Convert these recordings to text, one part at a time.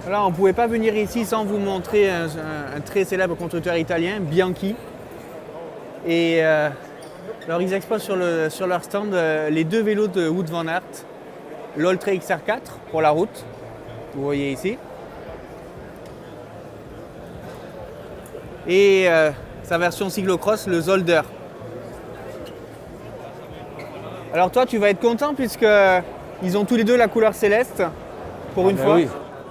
Alors, on ne pouvait pas venir ici sans vous montrer un très célèbre constructeur italien, Bianchi. Et alors ils exposent sur leur stand les deux vélos de Wout van Aert, l'Ultra XR4 pour la route, vous voyez ici, et sa version cyclocross, le Zolder. Alors toi, tu vas être content puisqu'ils ont tous les deux la couleur céleste, pour une fois. Oui.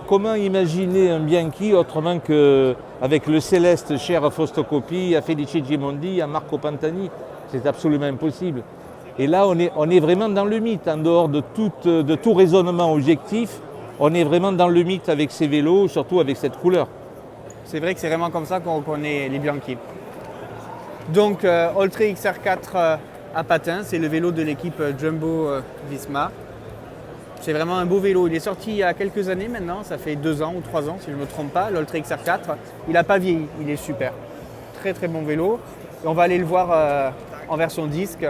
Comment imaginer un Bianchi autrement qu'avec le céleste cher à Fausto-Coppi, à Felice Gimondi, à Marco Pantani? C'est absolument impossible. Et là, on est vraiment dans le mythe, en dehors de tout raisonnement objectif. On est vraiment dans le mythe avec ces vélos, surtout avec cette couleur. C'est vrai que c'est vraiment comme ça qu'on reconnaît les Bianchi. Donc, Ultra XR4 à patins, c'est le vélo de l'équipe Jumbo-Visma. C'est vraiment un beau vélo. Il est sorti il y a quelques années maintenant, ça fait 2 ans ou 3 ans si je ne me trompe pas, l'Ultra XR4. Il n'a pas vieilli, il est super. Très très bon vélo. Et on va aller le voir en version disque.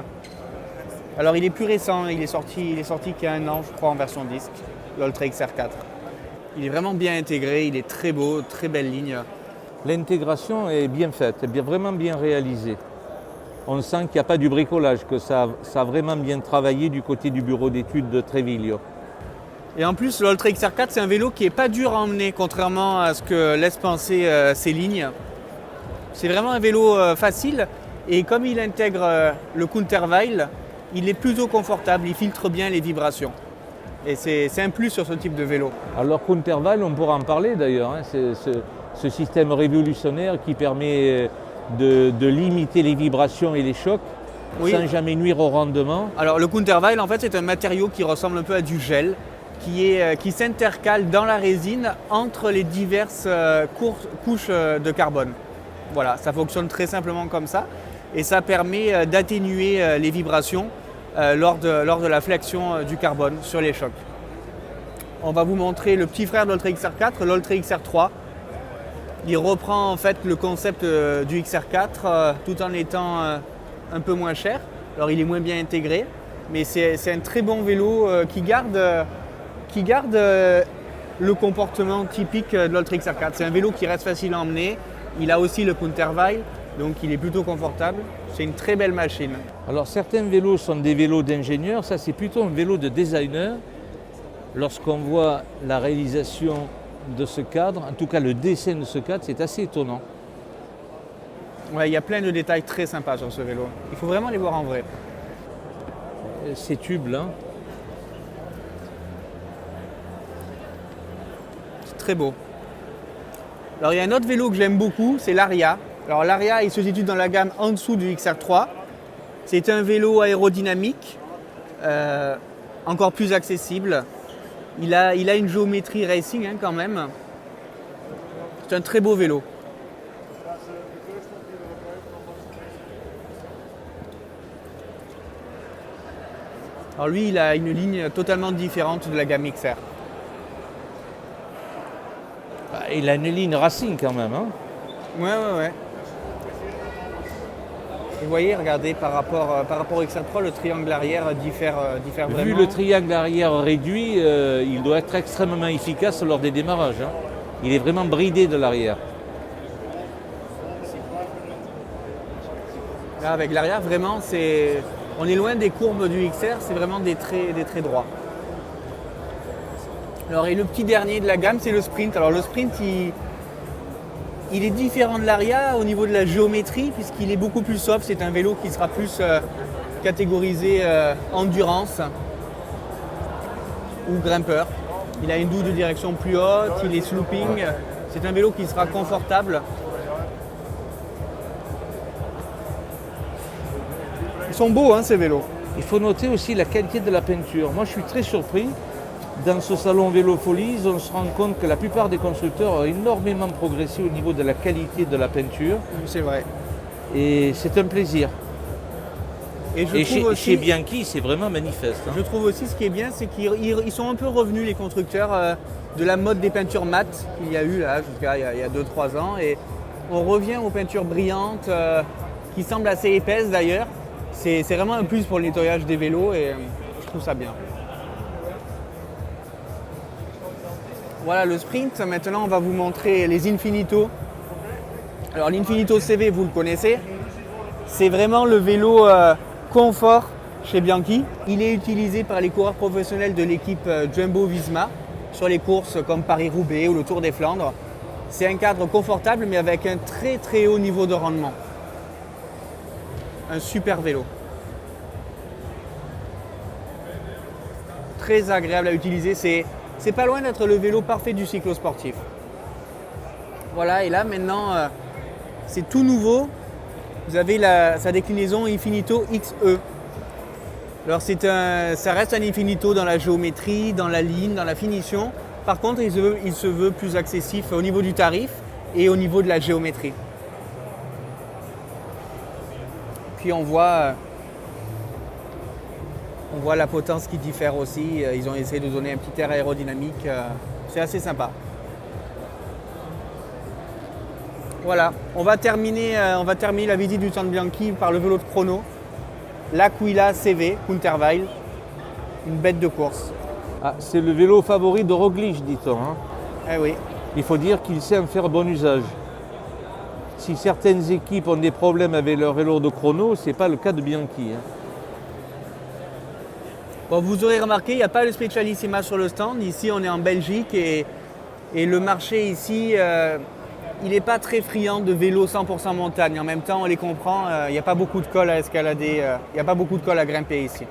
Alors il est plus récent, il est sorti qu'il y a 1 an je crois en version disque, l'Ultra XR4. Il est vraiment bien intégré, il est très beau, très belle ligne. L'intégration est bien faite, vraiment bien réalisée. On sent qu'il n'y a pas du bricolage, que ça a vraiment bien travaillé du côté du bureau d'études de Treviglio. Et en plus, l'Ultra XR4, c'est un vélo qui n'est pas dur à emmener, contrairement à ce que laissent penser ces lignes. C'est vraiment un vélo facile, et comme il intègre le Counterweil, il est plutôt confortable, il filtre bien les vibrations. Et c'est un plus sur ce type de vélo. Alors Counterweil, on pourra en parler d'ailleurs, hein. C'est ce système révolutionnaire qui permet de limiter les vibrations et les chocs, oui, sans jamais nuire au rendement. Alors le Counterweil, en fait, c'est un matériau qui ressemble un peu à du gel, qui s'intercale dans la résine entre les diverses couches de carbone. Voilà, ça fonctionne très simplement comme ça, et ça permet d'atténuer les vibrations lors de la flexion du carbone sur les chocs. On va vous montrer le petit frère de l'Ultra XR4, l'Ultra XR3. Il reprend en fait le concept du XR4 tout en étant un peu moins cher. Alors il est moins bien intégré, mais c'est un très bon vélo qui garde le comportement typique de l'Ultra XR4. C'est un vélo qui reste facile à emmener. Il a aussi le Counterweil, donc il est plutôt confortable. C'est une très belle machine. Alors certains vélos sont des vélos d'ingénieurs, ça c'est plutôt un vélo de designer. Lorsqu'on voit la réalisation de ce cadre, en tout cas le dessin de ce cadre, c'est assez étonnant. Ouais, il y a plein de détails très sympas sur ce vélo. Il faut vraiment les voir en vrai. Ces tubes là. C'est très beau. Alors il y a un autre vélo que j'aime beaucoup, c'est l'Aria. Alors l'Aria, il se situe dans la gamme en dessous du XR3. C'est un vélo aérodynamique, encore plus accessible. Il a une géométrie racing quand même. C'est un très beau vélo. Alors lui, il a une ligne totalement différente de la gamme XR. Il a une ligne racing quand même, hein? Ouais. Et vous voyez, regardez, par rapport au XR3, le triangle arrière diffère vraiment. Vu le triangle arrière réduit, il doit être extrêmement efficace lors des démarrages, hein. Il est vraiment bridé de l'arrière. Là, avec l'arrière, vraiment, on est loin des courbes du XR, c'est vraiment des traits droits. Alors, et le petit dernier de la gamme, c'est le Sprint. Alors, le Sprint, il est différent de l'Aria au niveau de la géométrie, puisqu'il est beaucoup plus soft. C'est un vélo qui sera plus catégorisé endurance ou grimpeur. Il a une douille de direction plus haute, il est slooping. C'est un vélo qui sera confortable. Ils sont beaux, hein, ces vélos. Il faut noter aussi la qualité de la peinture. Moi, je suis très surpris. Dans ce salon Vélo Folies, on se rend compte que la plupart des constructeurs ont énormément progressé au niveau de la qualité de la peinture. C'est vrai. Et c'est un plaisir. Et chez Bianchi, c'est vraiment manifeste, hein. Je trouve aussi ce qui est bien, c'est qu'ils sont un peu revenus, les constructeurs, de la mode des peintures mates qu'il y a eu là jusqu'à il y a 2-3 ans. Et on revient aux peintures brillantes qui semble assez épaisse d'ailleurs. C'est vraiment un plus pour le nettoyage des vélos et je trouve ça bien. Voilà le sprint. Maintenant, on va vous montrer les Infinito. Alors l'Infinito CV, vous le connaissez. C'est vraiment le vélo confort chez Bianchi. Il est utilisé par les coureurs professionnels de l'équipe Jumbo-Visma sur les courses comme Paris-Roubaix ou le Tour des Flandres. C'est un cadre confortable mais avec un très très haut niveau de rendement. Un super vélo. Très agréable à utiliser. C'est pas loin d'être le vélo parfait du cyclosportif. Voilà, et là maintenant, c'est tout nouveau. Vous avez sa déclinaison Infinito XE. Alors ça reste un Infinito dans la géométrie, dans la ligne, dans la finition. Par contre, il se veut plus accessif au niveau du tarif et au niveau de la géométrie. Puis on voit la potence qui diffère aussi. Ils ont essayé de donner un petit air aérodynamique. C'est assez sympa. Voilà, on va terminer la visite du stand Bianchi par le vélo de chrono. L'Aquila CV Counterweil, une bête de course. Ah, c'est le vélo favori de Roglic, dit-on. Hein. Eh oui. Il faut dire qu'il sait en faire bon usage. Si certaines équipes ont des problèmes avec leur vélo de chrono, ce n'est pas le cas de Bianchi. Hein. Bon, vous aurez remarqué, il n'y a pas le Specialissima sur le stand. Ici, on est en Belgique et le marché ici, il n'est pas très friand de vélos 100% montagne. En même temps, on les comprend, il n'y a pas beaucoup de cols à escalader, il n'y a pas beaucoup de cols à grimper ici.